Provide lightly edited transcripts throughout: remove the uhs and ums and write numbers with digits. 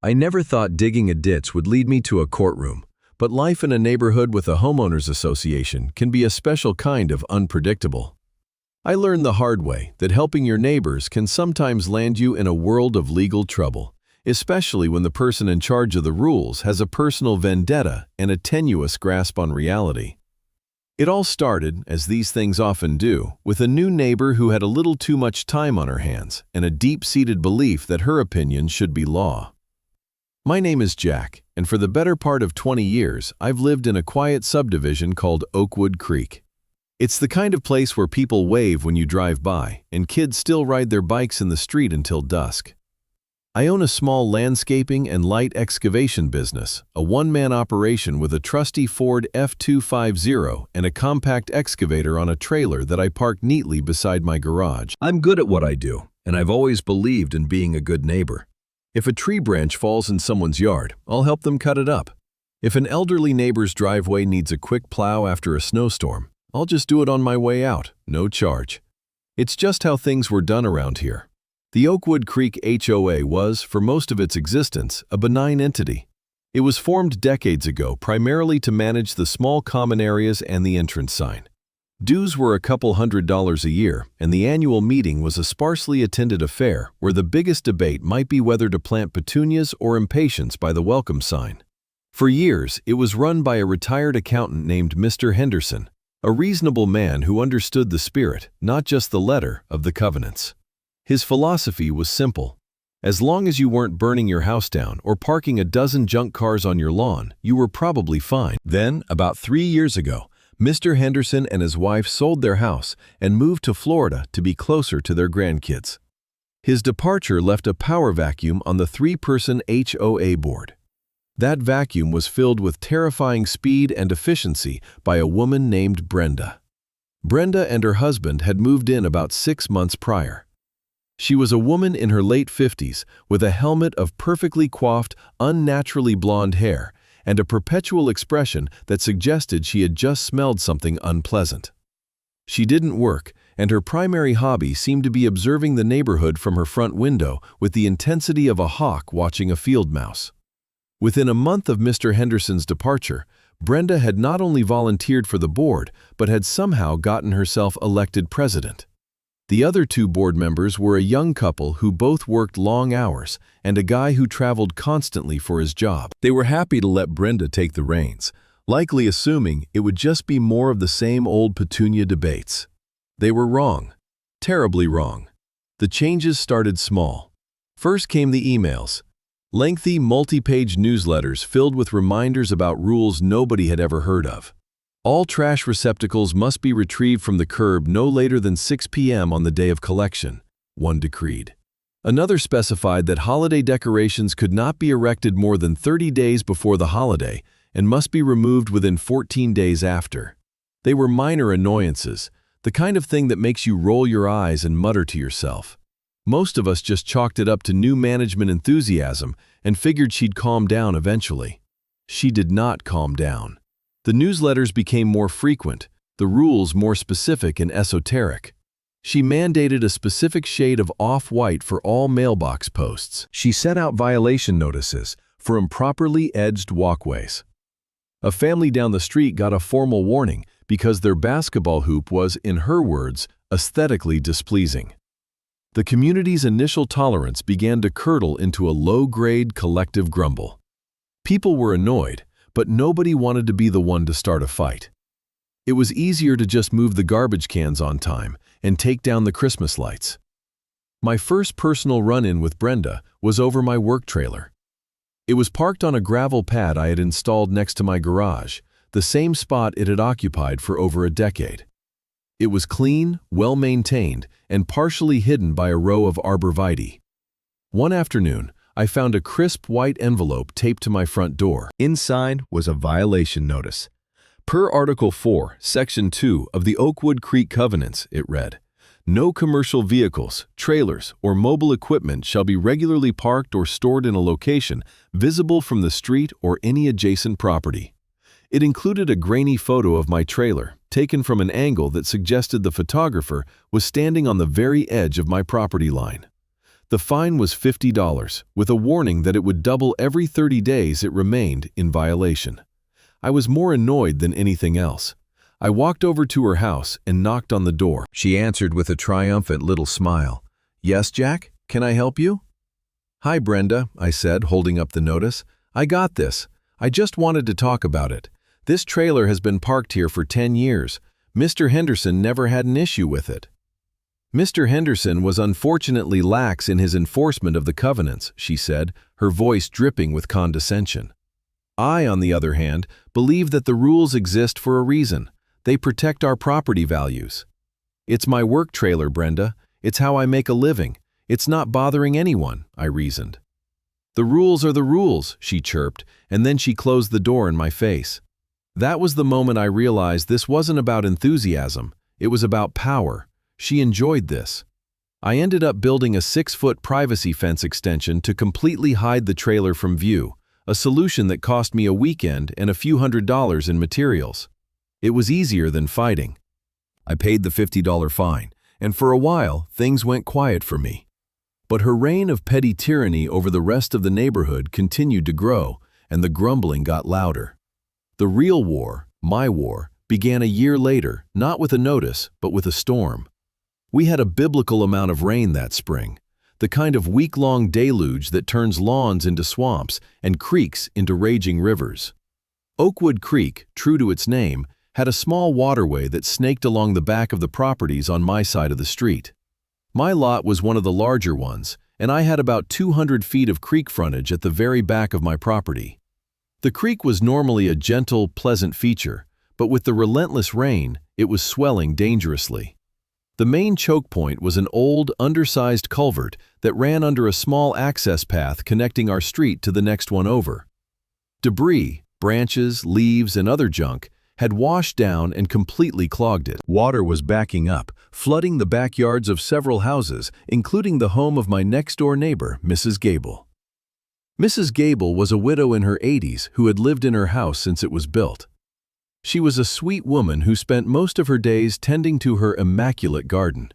I never thought digging a ditch would lead me to a courtroom, but life in a neighborhood with a homeowners association can be a special kind of unpredictable. I learned the hard way that helping your neighbors can sometimes land you in a world of legal trouble, especially when the person in charge of the rules has a personal vendetta and a tenuous grasp on reality. It all started, as these things often do, with a new neighbor who had a little too much time on her hands and a deep-seated belief that her opinion should be law. My name is Jack, and for the better part of 20 years, I've lived in a quiet subdivision called Oakwood Creek. It's the kind of place where people wave when you drive by, and kids still ride their bikes in the street until dusk. I own a small landscaping and light excavation business, a one-man operation with a trusty Ford F250 and a compact excavator on a trailer that I park neatly beside my garage. I'm good at what I do, and I've always believed in being a good neighbor. If a tree branch falls in someone's yard, I'll help them cut it up. If an elderly neighbor's driveway needs a quick plow after a snowstorm, I'll just do it on my way out, no charge. It's just how things were done around here. The Oakwood Creek HOA was, for most of its existence, a benign entity. It was formed decades ago primarily to manage the small common areas and the entrance sign. Dues were a couple $100s a year, and the annual meeting was a sparsely attended affair where the biggest debate might be whether to plant petunias or impatiens by the welcome sign. For years, it was run by a retired accountant named Mr. Henderson, a reasonable man who understood the spirit, not just the letter, of the covenants. His philosophy was simple. As long as you weren't burning your house down or parking a dozen junk cars on your lawn, you were probably fine. Then, about 3 years ago, Mr. Henderson and his wife sold their house and moved to Florida to be closer to their grandkids. His departure left a power vacuum on the 3-person HOA board. That vacuum was filled with terrifying speed and efficiency by a woman named Brenda. Brenda and her husband had moved in about 6 months prior. She was a woman in her late 50s with a helmet of perfectly coiffed, unnaturally blonde hair and a perpetual expression that suggested she had just smelled something unpleasant. She didn't work, and her primary hobby seemed to be observing the neighborhood from her front window with the intensity of a hawk watching a field mouse. Within a month of Mr. Henderson's departure, Brenda had not only volunteered for the board, but had somehow gotten herself elected president. The other 2 board members were a young couple who both worked long hours and a guy who traveled constantly for his job. They were happy to let Brenda take the reins, likely assuming it would just be more of the same old petunia debates. They were wrong. Terribly wrong. The changes started small. First came the emails. Lengthy, multi-page newsletters filled with reminders about rules nobody had ever heard of. All trash receptacles must be retrieved from the curb no later than 6 p.m. on the day of collection, one decreed. Another specified that holiday decorations could not be erected more than 30 days before the holiday and must be removed within 14 days after. They were minor annoyances, the kind of thing that makes you roll your eyes and mutter to yourself. Most of us just chalked it up to new management enthusiasm and figured she'd calm down eventually. She did not calm down. The newsletters became more frequent, the rules more specific and esoteric. She mandated a specific shade of off-white for all mailbox posts. She sent out violation notices for improperly edged walkways. A family down the street got a formal warning because their basketball hoop was, in her words, aesthetically displeasing. The community's initial tolerance began to curdle into a low-grade collective grumble. People were annoyed, but nobody wanted to be the one to start a fight. It was easier to just move the garbage cans on time and take down the Christmas lights. My first personal run-in with Brenda was over my work trailer. It was parked on a gravel pad I had installed next to my garage, the same spot it had occupied for over a decade. It was clean, well-maintained, and partially hidden by a row of arborvitae. One afternoon, I found a crisp white envelope taped to my front door. Inside was a violation notice. Per Article 4, Section 2 of the Oakwood Creek Covenants, it read, "No commercial vehicles, trailers, or mobile equipment shall be regularly parked or stored in a location visible from the street or any adjacent property." It included a grainy photo of my trailer, taken from an angle that suggested the photographer was standing on the very edge of my property line. The fine was $50, with a warning that it would double every 30 days it remained in violation. I was more annoyed than anything else. I walked over to her house and knocked on the door. She answered with a triumphant little smile. "Yes, Jack? Can I help you?" "Hi, Brenda," I said, holding up the notice. "I got this. I just wanted to talk about it. This trailer has been parked here for 10 years. Mr. Henderson never had an issue with it." "Mr. Henderson was unfortunately lax in his enforcement of the covenants," she said, her voice dripping with condescension. "I, on the other hand, believe that the rules exist for a reason. They protect our property values. It's my work trailer, Brenda. It's how I make a living. It's not bothering anyone," I reasoned. "The rules are the rules," she chirped, and then she closed the door in my face. That was the moment I realized this wasn't about enthusiasm. It was about power. She enjoyed this. I ended up building a 6-foot privacy fence extension to completely hide the trailer from view, a solution that cost me a weekend and a few $100s in materials. It was easier than fighting. I paid the $50 fine, and for a while, things went quiet for me. But her reign of petty tyranny over the rest of the neighborhood continued to grow, and the grumbling got louder. The real war, my war, began a year later, not with a notice, but with a storm. We had a biblical amount of rain that spring, the kind of week-long deluge that turns lawns into swamps and creeks into raging rivers. Oakwood Creek, true to its name, had a small waterway that snaked along the back of the properties on my side of the street. My lot was one of the larger ones, and I had about 200 feet of creek frontage at the very back of my property. The creek was normally a gentle, pleasant feature, but with the relentless rain, it was swelling dangerously. The main choke point was an old, undersized culvert that ran under a small access path connecting our street to the next one over. Debris, branches, leaves, and other junk had washed down and completely clogged it. Water was backing up, flooding the backyards of several houses, including the home of my next-door neighbor, Mrs. Gable. Mrs. Gable was a widow in her 80s who had lived in her house since it was built. She was a sweet woman who spent most of her days tending to her immaculate garden.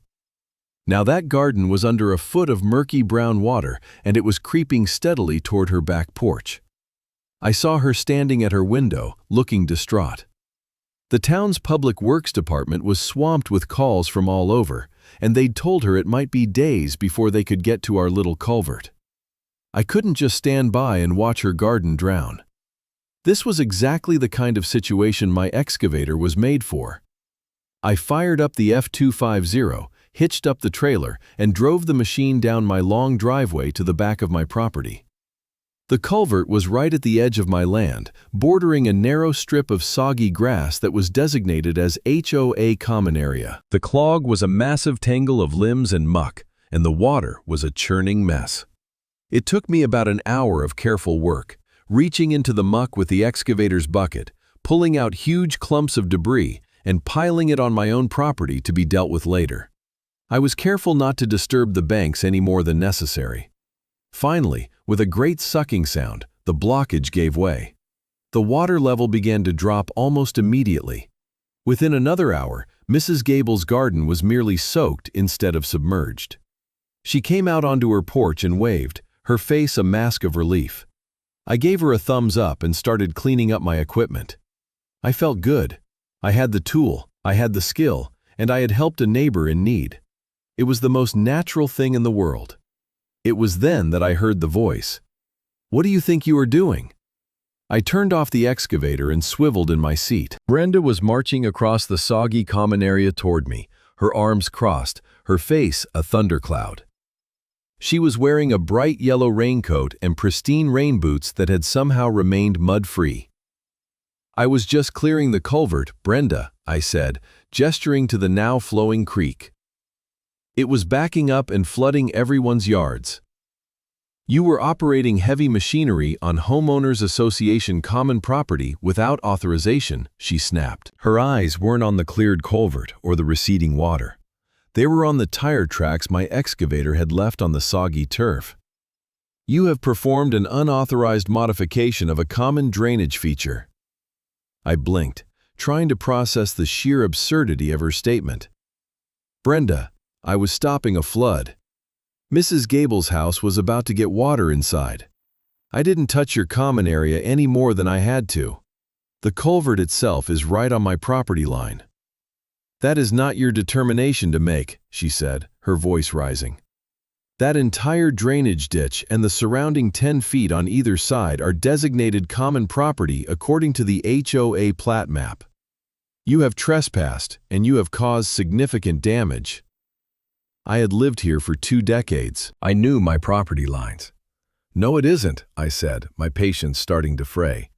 Now that garden was under a foot of murky brown water, and it was creeping steadily toward her back porch. I saw her standing at her window, looking distraught. The town's public works department was swamped with calls from all over, and they'd told her it might be days before they could get to our little culvert. I couldn't just stand by and watch her garden drown. This was exactly the kind of situation my excavator was made for. I fired up the F250, hitched up the trailer, and drove the machine down my long driveway to the back of my property. The culvert was right at the edge of my land, bordering a narrow strip of soggy grass that was designated as HOA common area. The clog was a massive tangle of limbs and muck, and the water was a churning mess. It took me about an hour of careful work, reaching into the muck with the excavator's bucket, pulling out huge clumps of debris, and piling it on my own property to be dealt with later. I was careful not to disturb the banks any more than necessary. Finally, with a great sucking sound, the blockage gave way. The water level began to drop almost immediately. Within another hour, Mrs. Gable's garden was merely soaked instead of submerged. She came out onto her porch and waved, her face a mask of relief. I gave her a thumbs up and started cleaning up my equipment. I felt good. I had the tool, I had the skill, and I had helped a neighbor in need. It was the most natural thing in the world. It was then that I heard the voice. "What do you think you are doing?" I turned off the excavator and swiveled in my seat. Brenda was marching across the soggy common area toward me, her arms crossed, her face a thundercloud. She was wearing a bright yellow raincoat and pristine rain boots that had somehow remained mud-free. "I was just clearing the culvert, Brenda," I said, gesturing to the now flowing creek. It was backing up and flooding everyone's yards. "You were operating heavy machinery on Homeowners Association common property without authorization," she snapped. Her eyes weren't on the cleared culvert or the receding water. They were on the tire tracks my excavator had left on the soggy turf. "You have performed an unauthorized modification of a common drainage feature." I blinked, trying to process the sheer absurdity of her statement. "Brenda, I was stopping a flood." Mrs. Gable's house was about to get water inside. I didn't touch your common area any more than I had to. The culvert itself is right on my property line. That is not your determination to make, she said, her voice rising. That entire drainage ditch and the surrounding 10 feet on either side are designated common property according to the HOA plat map. You have trespassed, and you have caused significant damage. I had lived here for 2 decades. I knew my property lines. No, it isn't, I said, my patience starting to fray.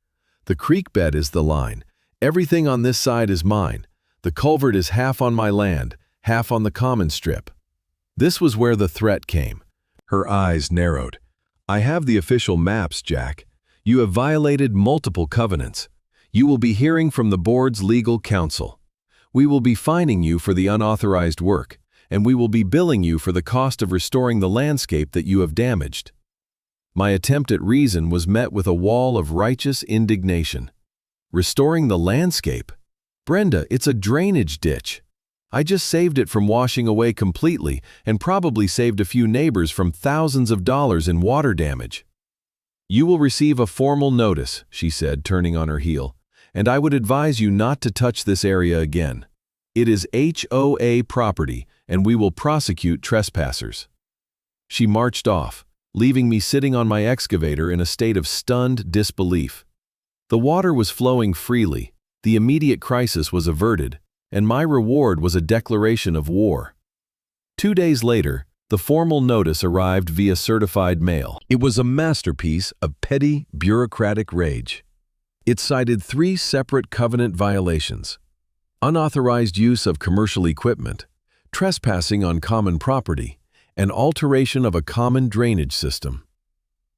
The creek bed is the line. Everything on this side is mine. The culvert is half on my land, half on the common strip. This was where the threat came. Her eyes narrowed. I have the official maps, Jack. You have violated multiple covenants. You will be hearing from the board's legal counsel. We will be fining you for the unauthorized work, and we will be billing you for the cost of restoring the landscape that you have damaged. My attempt at reason was met with a wall of righteous indignation. Restoring the landscape? Brenda, it's a drainage ditch. I just saved it from washing away completely and probably saved a few neighbors from thousands of dollars in water damage. You will receive a formal notice, she said, turning on her heel, and I would advise you not to touch this area again. It is HOA property, and we will prosecute trespassers. She marched off, leaving me sitting on my excavator in a state of stunned disbelief. The water was flowing freely, the immediate crisis was averted, and my reward was a declaration of war. 2 days later, the formal notice arrived via certified mail. It was a masterpiece of petty, bureaucratic rage. It cited 3 separate covenant violations: unauthorized use of commercial equipment, trespassing on common property, and alteration of a common drainage system.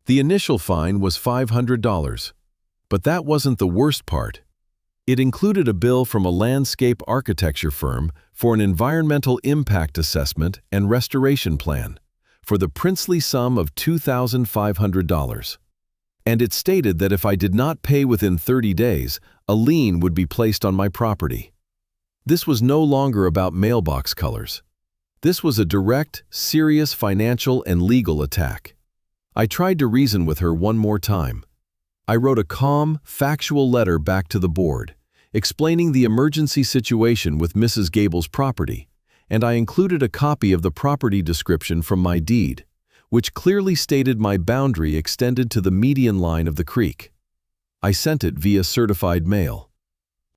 The initial fine was $500, but that wasn't the worst part. It included a bill from a landscape architecture firm for an environmental impact assessment and restoration plan for the princely sum of $2,500. And it stated that if I did not pay within 30 days, a lien would be placed on my property. This was no longer about mailbox colors. This was a direct, serious financial and legal attack. I tried to reason with her one more time. I wrote a calm, factual letter back to the board, explaining the emergency situation with Mrs. Gable's property, and I included a copy of the property description from my deed, which clearly stated my boundary extended to the median line of the creek. I sent it via certified mail.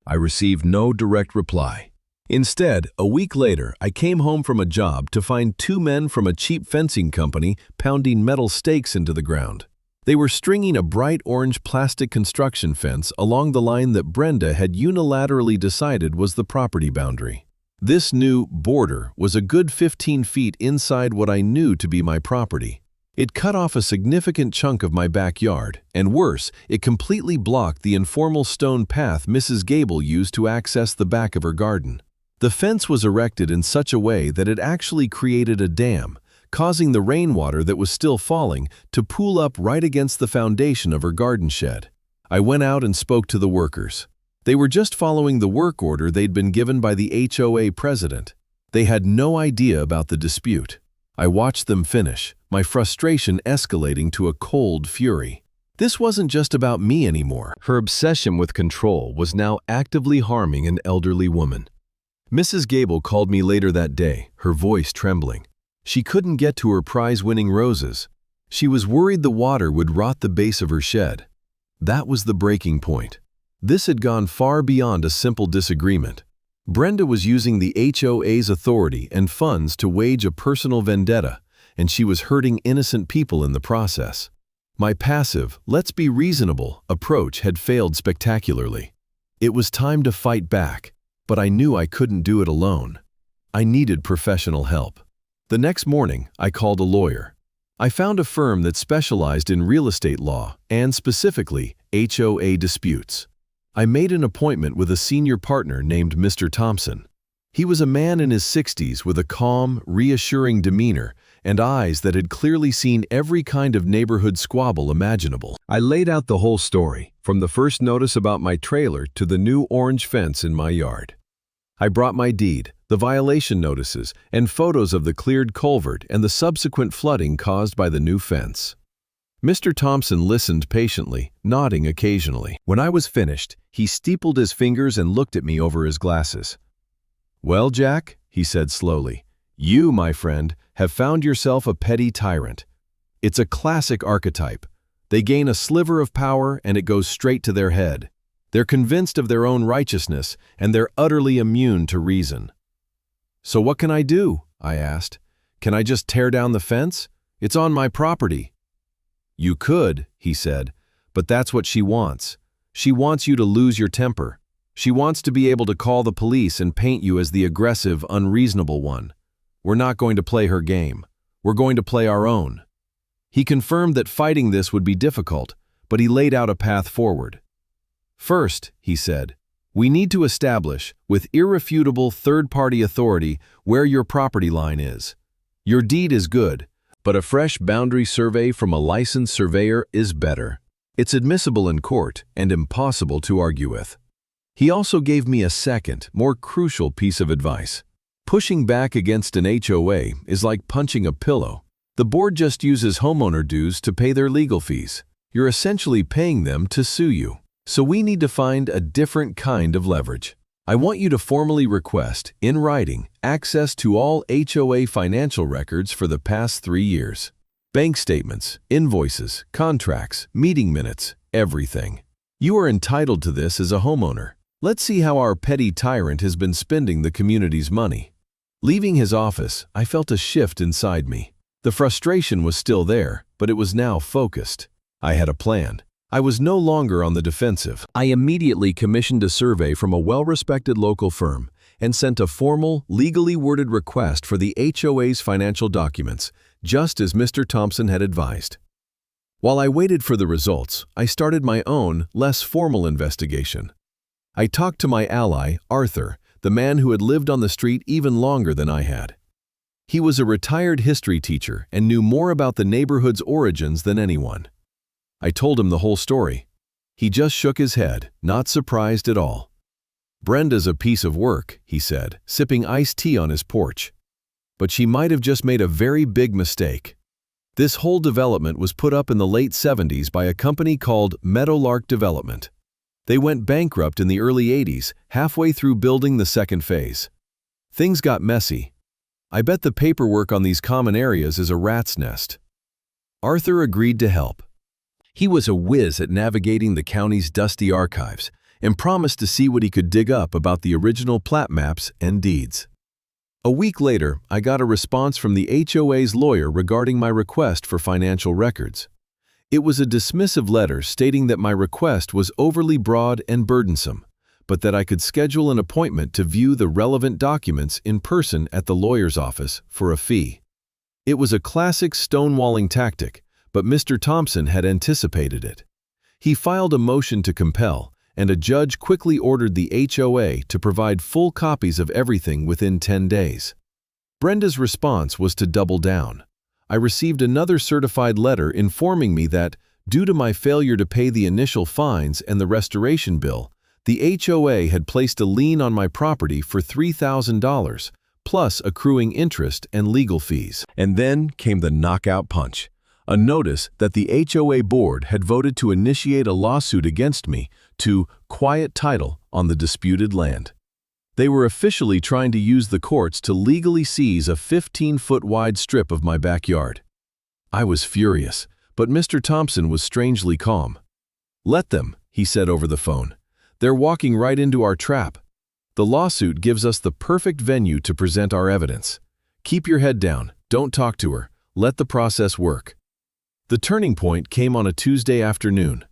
I received no direct reply. Instead, a week later, I came home from a job to find 2 men from a cheap fencing company pounding metal stakes into the ground. They were stringing a bright orange plastic construction fence along the line that Brenda had unilaterally decided was the property boundary. This new border was a good 15 feet inside what I knew to be my property. It cut off a significant chunk of my backyard, and worse, it completely blocked the informal stone path Mrs. Gable used to access the back of her garden. The fence was erected in such a way that it actually created a dam, causing the rainwater that was still falling to pool up right against the foundation of her garden shed. I went out and spoke to the workers. They were just following the work order they'd been given by the HOA president. They had no idea about the dispute. I watched them finish, my frustration escalating to a cold fury. This wasn't just about me anymore. Her obsession with control was now actively harming an elderly woman. Mrs. Gable called me later that day, her voice trembling. She couldn't get to her prize-winning roses. She was worried the water would rot the base of her shed. That was the breaking point. This had gone far beyond a simple disagreement. Brenda was using the HOA's authority and funds to wage a personal vendetta, and she was hurting innocent people in the process. My passive, let's be reasonable, approach had failed spectacularly. It was time to fight back, but I knew I couldn't do it alone. I needed professional help. The next morning, I called a lawyer. I found a firm that specialized in real estate law and, specifically, HOA disputes. I made an appointment with a senior partner named Mr. Thompson. He was a man in his 60s with a calm, reassuring demeanor and eyes that had clearly seen every kind of neighborhood squabble imaginable. I laid out the whole story, from the first notice about my trailer to the new orange fence in my yard. I brought my deed, the violation notices, and photos of the cleared culvert and the subsequent flooding caused by the new fence. Mr. Thompson listened patiently, nodding occasionally. When I was finished, he steepled his fingers and looked at me over his glasses. "Well, Jack," he said slowly, "you, my friend, have found yourself a petty tyrant. It's a classic archetype. They gain a sliver of power and it goes straight to their head. They're convinced of their own righteousness and they're utterly immune to reason." "So what can I do?" I asked. "Can I just tear down the fence? It's on my property." "You could," he said, "but that's what she wants. She wants you to lose your temper. She wants to be able to call the police and paint you as the aggressive, unreasonable one. We're not going to play her game. We're going to play our own." He confirmed that fighting this would be difficult, but he laid out a path forward. "First," he said, "we need to establish, with irrefutable third-party authority, where your property line is. Your deed is good, but a fresh boundary survey from a licensed surveyor is better. It's admissible in court and impossible to argue with." He also gave me a second, more crucial piece of advice. Pushing back against an HOA is like punching a pillow. The board just uses homeowner dues to pay their legal fees. You're essentially paying them to sue you. So we need to find a different kind of leverage. I want you to formally request, in writing, access to all HOA financial records for the past 3 years. Bank statements, invoices, contracts, meeting minutes, everything. You are entitled to this as a homeowner. Let's see how our petty tyrant has been spending the community's money. Leaving his office, I felt a shift inside me. The frustration was still there, but it was now focused. I had a plan. I was no longer on the defensive. I immediately commissioned a survey from a well-respected local firm and sent a formal, legally worded request for the HOA's financial documents, just as Mr. Thompson had advised. While I waited for the results, I started my own, less formal investigation. I talked to my ally, Arthur, the man who had lived on the street even longer than I had. He was a retired history teacher and knew more about the neighborhood's origins than anyone. I told him the whole story. He just shook his head, not surprised at all. "Brenda's a piece of work," he said, sipping iced tea on his porch. "But she might have just made a very big mistake. This whole development was put up in the late 70s by a company called Meadowlark Development. They went bankrupt in the early 80s, halfway through building the second phase. Things got messy. I bet the paperwork on these common areas is a rat's nest." Arthur agreed to help. He was a whiz at navigating the county's dusty archives and promised to see what he could dig up about the original plat maps and deeds. A week later, I got a response from the HOA's lawyer regarding my request for financial records. It was a dismissive letter stating that my request was overly broad and burdensome, but that I could schedule an appointment to view the relevant documents in person at the lawyer's office for a fee. It was a classic stonewalling tactic, but Mr. Thompson had anticipated it. He filed a motion to compel, and a judge quickly ordered the HOA to provide full copies of everything within 10 days. Brenda's response was to double down. I received another certified letter informing me that, due to my failure to pay the initial fines and the restoration bill, the HOA had placed a lien on my property for $3,000, plus accruing interest and legal fees. And then came the knockout punch. A notice that the HOA board had voted to initiate a lawsuit against me to quiet title on the disputed land. They were officially trying to use the courts to legally seize a 15-foot-wide strip of my backyard. I was furious, but Mr. Thompson was strangely calm. "Let them," he said over the phone. "They're walking right into our trap. The lawsuit gives us the perfect venue to present our evidence. Keep your head down, don't talk to her, let the process work." The turning point came on a Tuesday afternoon.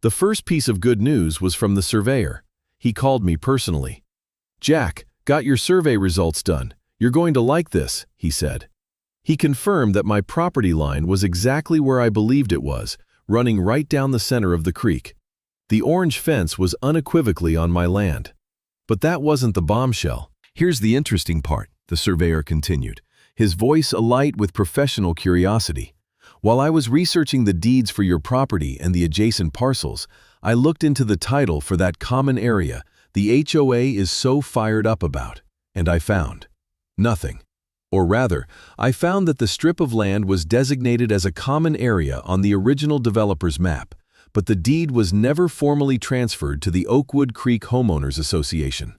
The first piece of good news was from the surveyor. He called me personally. "Jack, got your survey results done. You're going to like this," he said. He confirmed that my property line was exactly where I believed it was, running right down the center of the creek. The orange fence was unequivocally on my land. But that wasn't the bombshell. "Here's the interesting part," the surveyor continued, his voice alight with professional curiosity. "While I was researching the deeds for your property and the adjacent parcels, I looked into the title for that common area, the HOA is so fired up about, and I found nothing. Or rather, I found that the strip of land was designated as a common area on the original developer's map, but the deed was never formally transferred to the Oakwood Creek Homeowners Association.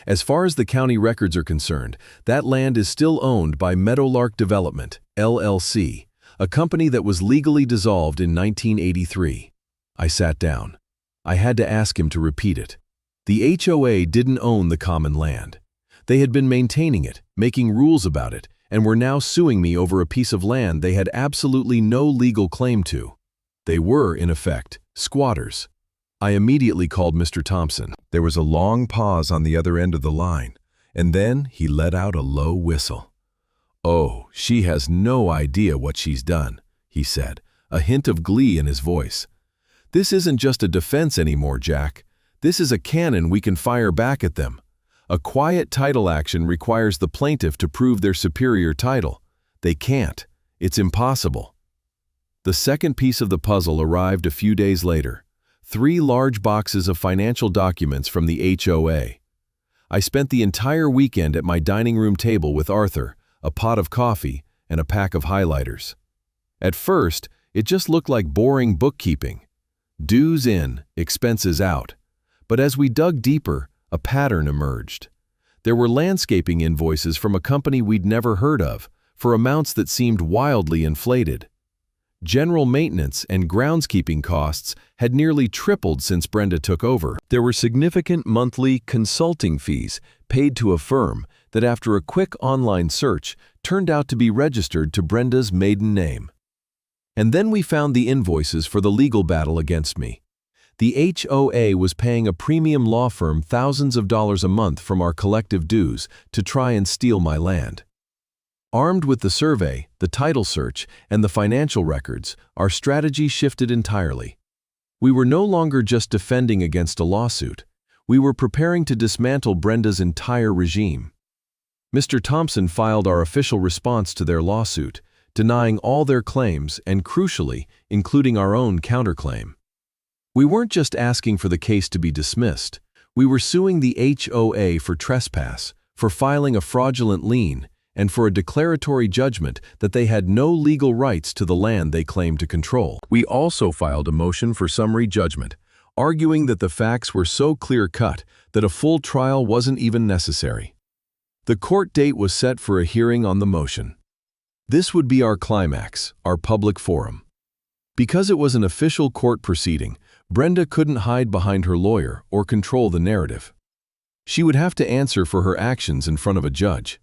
As far as the county records are concerned, that land is still owned by Meadowlark Development, LLC, a company that was legally dissolved in 1983. I sat down. I had to ask him to repeat it. The HOA didn't own the common land. They had been maintaining it, making rules about it, and were now suing me over a piece of land they had absolutely no legal claim to. They were, in effect, squatters. I immediately called Mr. Thompson. There was a long pause on the other end of the line, and then he let out a low whistle. "Oh, she has no idea what she's done," he said, a hint of glee in his voice. "This isn't just a defense anymore, Jack. This is a cannon we can fire back at them. A quiet title action requires the plaintiff to prove their superior title. They can't. It's impossible." The second piece of the puzzle arrived a few days later. 3 large boxes of financial documents from the HOA. I spent the entire weekend at my dining room table with Arthur, a pot of coffee, and a pack of highlighters. At first, it just looked like boring bookkeeping. Dues in, expenses out. But as we dug deeper, a pattern emerged. There were landscaping invoices from a company we'd never heard of, for amounts that seemed wildly inflated. General maintenance and groundskeeping costs had nearly tripled since Brenda took over. There were significant monthly consulting fees paid to a firm that, after a quick online search, turned out to be registered to Brenda's maiden name. And then we found the invoices for the legal battle against me. The HOA was paying a premium law firm thousands of dollars a month from our collective dues to try and steal my land. Armed with the survey, the title search, and the financial records, our strategy shifted entirely. We were no longer just defending against a lawsuit. We were preparing to dismantle Brenda's entire regime. Mr. Thompson filed our official response to their lawsuit, denying all their claims and, crucially, including our own counterclaim. We weren't just asking for the case to be dismissed. We were suing the HOA for trespass, for filing a fraudulent lien, and for a declaratory judgment that they had no legal rights to the land they claimed to control. We also filed a motion for summary judgment, arguing that the facts were so clear-cut that a full trial wasn't even necessary. The court date was set for a hearing on the motion. This would be our climax, our public forum. Because it was an official court proceeding, Brenda couldn't hide behind her lawyer or control the narrative. She would have to answer for her actions in front of a judge.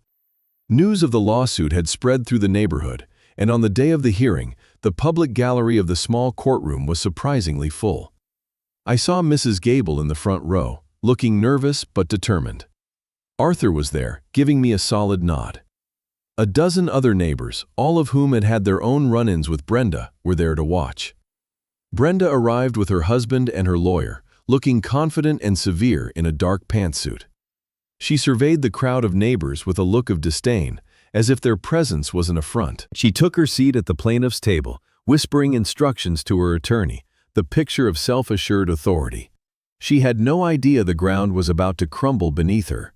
News of the lawsuit had spread through the neighborhood, and on the day of the hearing, the public gallery of the small courtroom was surprisingly full. I saw Mrs. Gable in the front row, looking nervous but determined. Arthur was there, giving me a solid nod. A dozen other neighbors, all of whom had had their own run-ins with Brenda, were there to watch. Brenda arrived with her husband and her lawyer, looking confident and severe in a dark pantsuit. She surveyed the crowd of neighbors with a look of disdain, as if their presence was an affront. She took her seat at the plaintiff's table, whispering instructions to her attorney, the picture of self-assured authority. She had no idea the ground was about to crumble beneath her.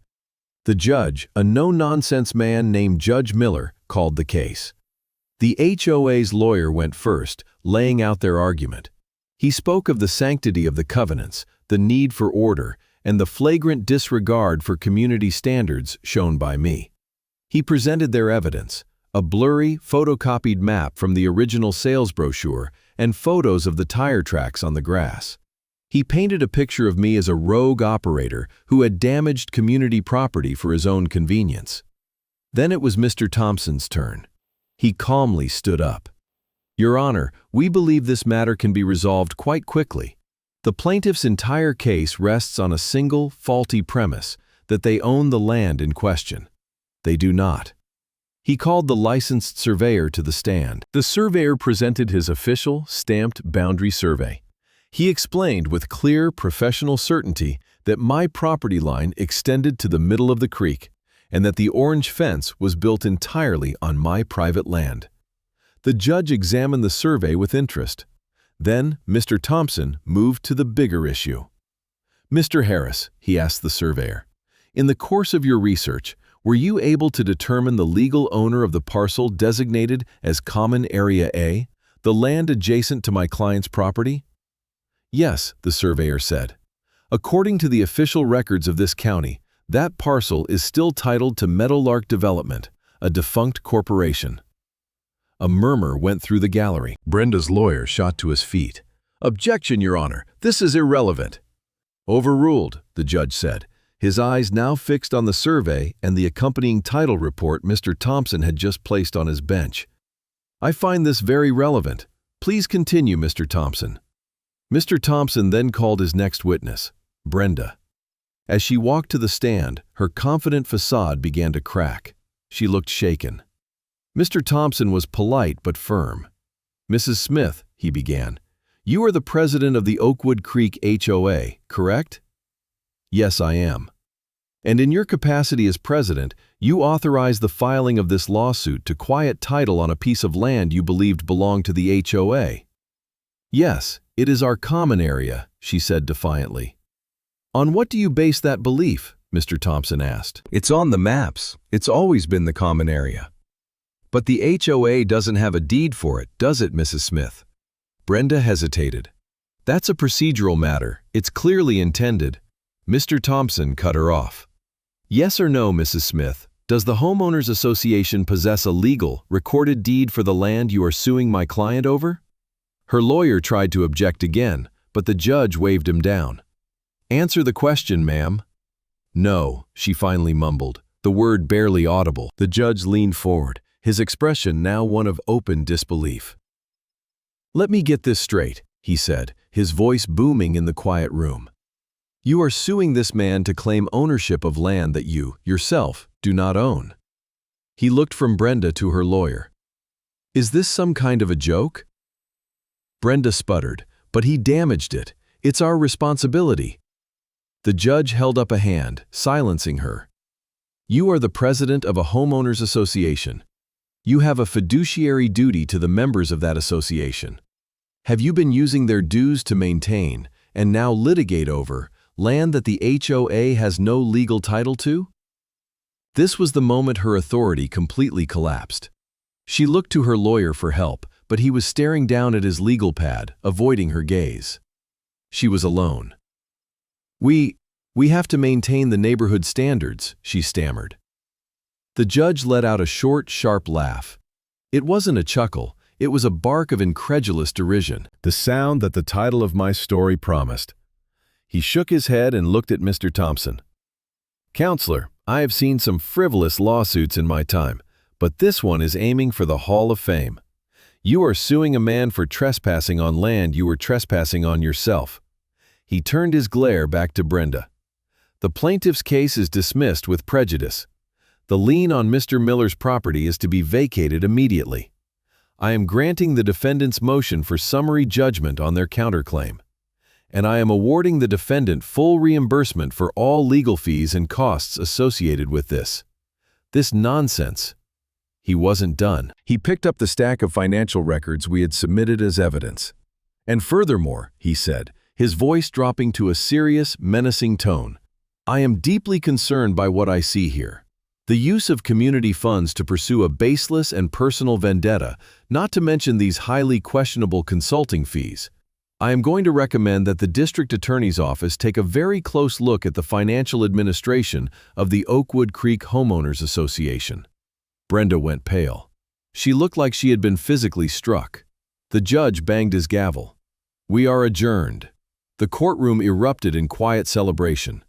The judge, a no-nonsense man named Judge Miller, called the case. The HOA's lawyer went first, laying out their argument. He spoke of the sanctity of the covenants, the need for order, and the flagrant disregard for community standards shown by me. He presented their evidence, a blurry, photocopied map from the original sales brochure and photos of the tire tracks on the grass. He painted a picture of me as a rogue operator who had damaged community property for his own convenience. Then it was Mr. Thompson's turn. He calmly stood up. "Your Honor, we believe this matter can be resolved quite quickly. The plaintiff's entire case rests on a single, faulty premise, that they own the land in question. They do not." He called the licensed surveyor to the stand. The surveyor presented his official, stamped boundary survey. He explained with clear, professional certainty that my property line extended to the middle of the creek, and that the orange fence was built entirely on my private land. The judge examined the survey with interest. Then Mr. Thompson moved to the bigger issue. Mr. Harris, he asked the surveyor, in the course of your research, were you able to determine the legal owner of the parcel designated as Common Area A, the land adjacent to my client's property? Yes, the surveyor said. According to the official records of this county, that parcel is still titled to Meadowlark Development, a defunct corporation. A murmur went through the gallery. Brenda's lawyer shot to his feet. Objection, Your Honor. This is irrelevant. Overruled, the judge said, his eyes now fixed on the survey and the accompanying title report Mr. Thompson had just placed on his bench. I find this very relevant. Please continue, Mr. Thompson. Mr. Thompson then called his next witness, Brenda. As she walked to the stand, her confident facade began to crack. She looked shaken. Mr. Thompson was polite but firm. Mrs. Smith, he began, you are the president of the Oakwood Creek HOA, correct? Yes, I am. And in your capacity as president, you authorized the filing of this lawsuit to quiet title on a piece of land you believed belonged to the HOA. Yes, it is our common area, she said defiantly. On what do you base that belief? Mr. Thompson asked. It's on the maps. It's always been the common area. But the HOA doesn't have a deed for it, does it, Mrs. Smith? Brenda hesitated. That's a procedural matter. It's clearly intended. Mr. Thompson cut her off. Yes or no, Mrs. Smith, does the Homeowners Association possess a legal, recorded deed for the land you are suing my client over? Her lawyer tried to object again, but the judge waved him down. Answer the question, ma'am. No, she finally mumbled, the word barely audible. The judge leaned forward, his expression now one of open disbelief. Let me get this straight, he said, his voice booming in the quiet room. You are suing this man to claim ownership of land that you, yourself, do not own. He looked from Brenda to her lawyer. Is this some kind of a joke? Brenda sputtered, but he damaged it. It's our responsibility. The judge held up a hand, silencing her. You are the president of a homeowners association. You have a fiduciary duty to the members of that association. Have you been using their dues to maintain, and now litigate over, land that the HOA has no legal title to? This was the moment her authority completely collapsed. She looked to her lawyer for help, but he was staring down at his legal pad, avoiding her gaze. She was alone. We have to maintain the neighborhood standards, she stammered. The judge let out a short, sharp laugh. It wasn't a chuckle, it was a bark of incredulous derision, the sound that the title of my story promised. He shook his head and looked at Mr. Thompson. Counselor, I have seen some frivolous lawsuits in my time, but this one is aiming for the Hall of Fame. You are suing a man for trespassing on land you were trespassing on yourself. He turned his glare back to Brenda. The plaintiff's case is dismissed with prejudice. The lien on Mr. Miller's property is to be vacated immediately. I am granting the defendant's motion for summary judgment on their counterclaim. And I am awarding the defendant full reimbursement for all legal fees and costs associated with this. This nonsense. He wasn't done. He picked up the stack of financial records we had submitted as evidence. And furthermore, he said, his voice dropping to a serious, menacing tone, I am deeply concerned by what I see here. The use of community funds to pursue a baseless and personal vendetta, not to mention these highly questionable consulting fees. I am going to recommend that the District Attorney's Office take a very close look at the financial administration of the Oakwood Creek Homeowners Association. Brenda went pale. She looked like she had been physically struck. The judge banged his gavel. We are adjourned. The courtroom erupted in quiet celebration.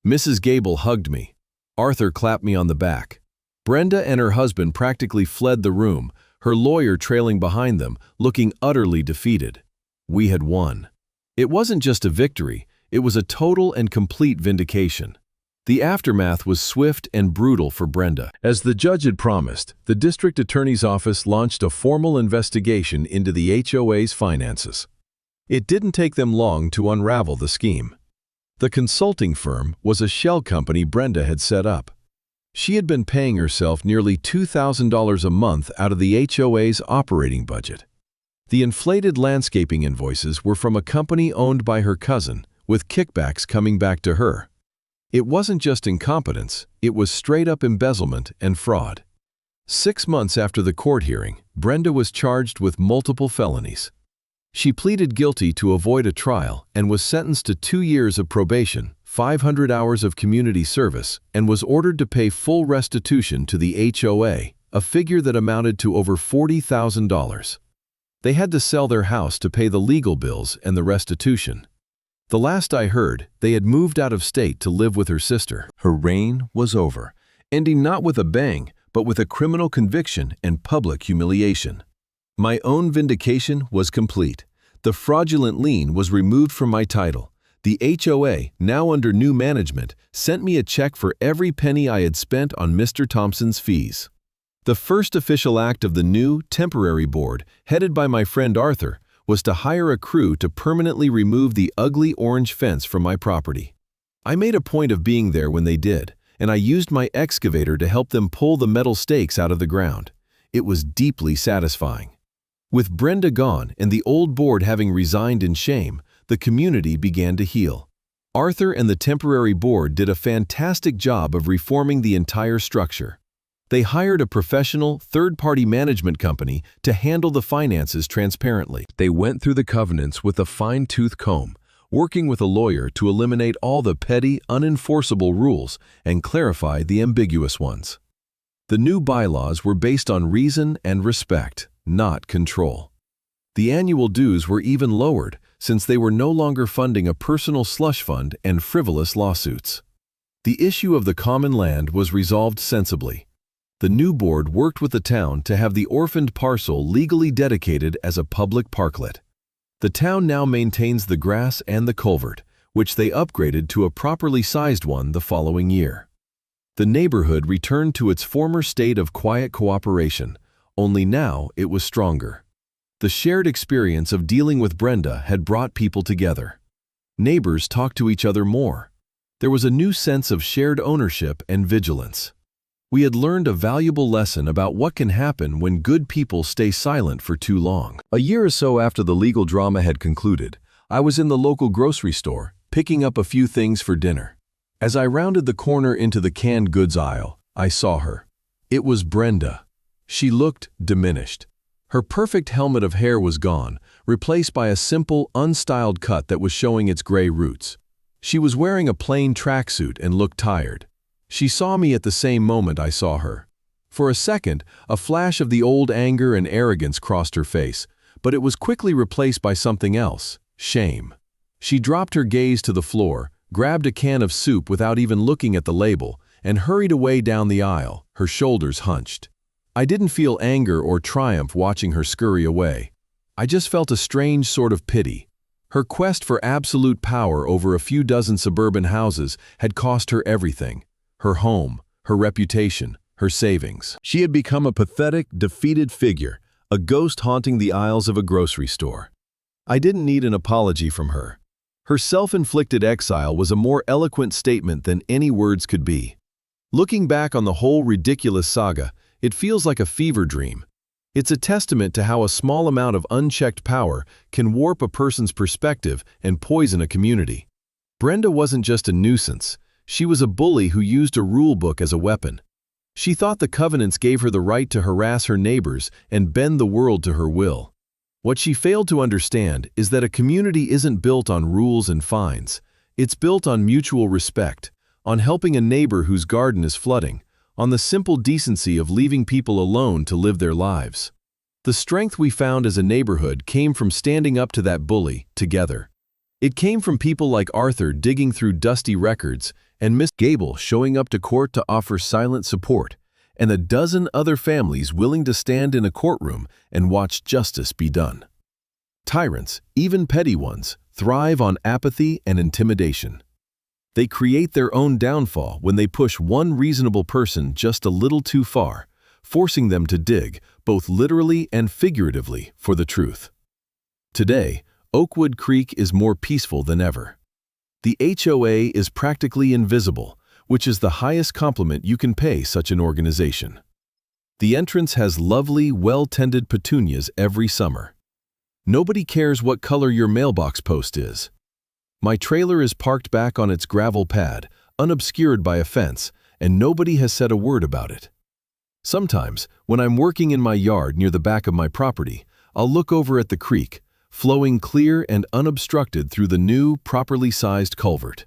Mrs. Gable hugged me. Arthur clapped me on the back. Brenda and her husband practically fled the room, her lawyer trailing behind them, looking utterly defeated. We had won. It wasn't just a victory, it was a total and complete vindication. The aftermath was swift and brutal for Brenda. As the judge had promised, the district attorney's office launched a formal investigation into the HOA's finances. It didn't take them long to unravel the scheme. The consulting firm was a shell company Brenda had set up. She had been paying herself nearly $2,000 a month out of the HOA's operating budget. The inflated landscaping invoices were from a company owned by her cousin, with kickbacks coming back to her. It wasn't just incompetence, it was straight-up embezzlement and fraud. 6 months after the court hearing, Brenda was charged with multiple felonies. She pleaded guilty to avoid a trial and was sentenced to 2 years of probation, 500 hours of community service, and was ordered to pay full restitution to the HOA, a figure that amounted to over $40,000. They had to sell their house to pay the legal bills and the restitution. The last I heard, they had moved out of state to live with her sister. Her reign was over, ending not with a bang, but with a criminal conviction and public humiliation. My own vindication was complete. The fraudulent lien was removed from my title. The HOA, now under new management, sent me a check for every penny I had spent on Mr. Thompson's fees. The first official act of the new, temporary board, headed by my friend Arthur, was to hire a crew to permanently remove the ugly orange fence from my property. I made a point of being there when they did, and I used my excavator to help them pull the metal stakes out of the ground. It was deeply satisfying. With Brenda gone and the old board having resigned in shame, the community began to heal. Arthur and the temporary board did a fantastic job of reforming the entire structure. They hired a professional, third-party management company to handle the finances transparently. They went through the covenants with a fine-tooth comb, working with a lawyer to eliminate all the petty, unenforceable rules and clarify the ambiguous ones. The new bylaws were based on reason and respect, not control. The annual dues were even lowered, since they were no longer funding a personal slush fund and frivolous lawsuits. The issue of the common land was resolved sensibly. The new board worked with the town to have the orphaned parcel legally dedicated as a public parklet. The town now maintains the grass and the culvert, which they upgraded to a properly sized one the following year. The neighborhood returned to its former state of quiet cooperation, only now it was stronger. The shared experience of dealing with Brenda had brought people together. Neighbors talked to each other more. There was a new sense of shared ownership and vigilance. We had learned a valuable lesson about what can happen when good people stay silent for too long. A year or so after the legal drama had concluded, I was in the local grocery store, picking up a few things for dinner. As I rounded the corner into the canned goods aisle, I saw her. It was Brenda. She looked diminished. Her perfect helmet of hair was gone, replaced by a simple, unstyled cut that was showing its gray roots. She was wearing a plain tracksuit and looked tired. She saw me at the same moment I saw her. For a second, a flash of the old anger and arrogance crossed her face, but it was quickly replaced by something else, shame. She dropped her gaze to the floor, grabbed a can of soup without even looking at the label, and hurried away down the aisle, her shoulders hunched. I didn't feel anger or triumph watching her scurry away. I just felt a strange sort of pity. Her quest for absolute power over a few dozen suburban houses had cost her everything. Her home, her reputation, her savings. She had become a pathetic, defeated figure, a ghost haunting the aisles of a grocery store. I didn't need an apology from her. Her self-inflicted exile was a more eloquent statement than any words could be. Looking back on the whole ridiculous saga, it feels like a fever dream. It's a testament to how a small amount of unchecked power can warp a person's perspective and poison a community. Brenda wasn't just a nuisance. She was a bully who used a rule book as a weapon. She thought the covenants gave her the right to harass her neighbors and bend the world to her will. What she failed to understand is that a community isn't built on rules and fines. It's built on mutual respect, on helping a neighbor whose garden is flooding, on the simple decency of leaving people alone to live their lives. The strength we found as a neighborhood came from standing up to that bully, together. It came from people like Arthur digging through dusty records, and Miss Gable showing up to court to offer silent support, and a dozen other families willing to stand in a courtroom and watch justice be done. Tyrants, even petty ones, thrive on apathy and intimidation. They create their own downfall when they push one reasonable person just a little too far, forcing them to dig, both literally and figuratively, for the truth. Today, Oakwood Creek is more peaceful than ever. The HOA is practically invisible, which is the highest compliment you can pay such an organization. The entrance has lovely, well-tended petunias every summer. Nobody cares what color your mailbox post is. My trailer is parked back on its gravel pad, unobscured by a fence, and nobody has said a word about it. Sometimes, when I'm working in my yard near the back of my property, I'll look over at the creek, flowing clear and unobstructed through the new, properly sized culvert.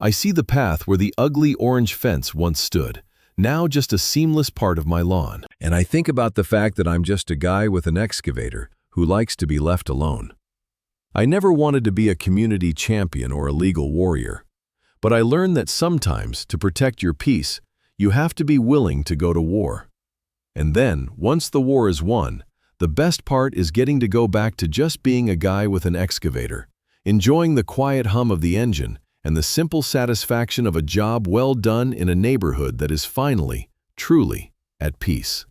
I see the path where the ugly orange fence once stood, now just a seamless part of my lawn. And I think about the fact that I'm just a guy with an excavator who likes to be left alone. I never wanted to be a community champion or a legal warrior, but I learned that sometimes, to protect your peace, you have to be willing to go to war. And then, once the war is won, the best part is getting to go back to just being a guy with an excavator, enjoying the quiet hum of the engine and the simple satisfaction of a job well done in a neighborhood that is finally, truly, at peace.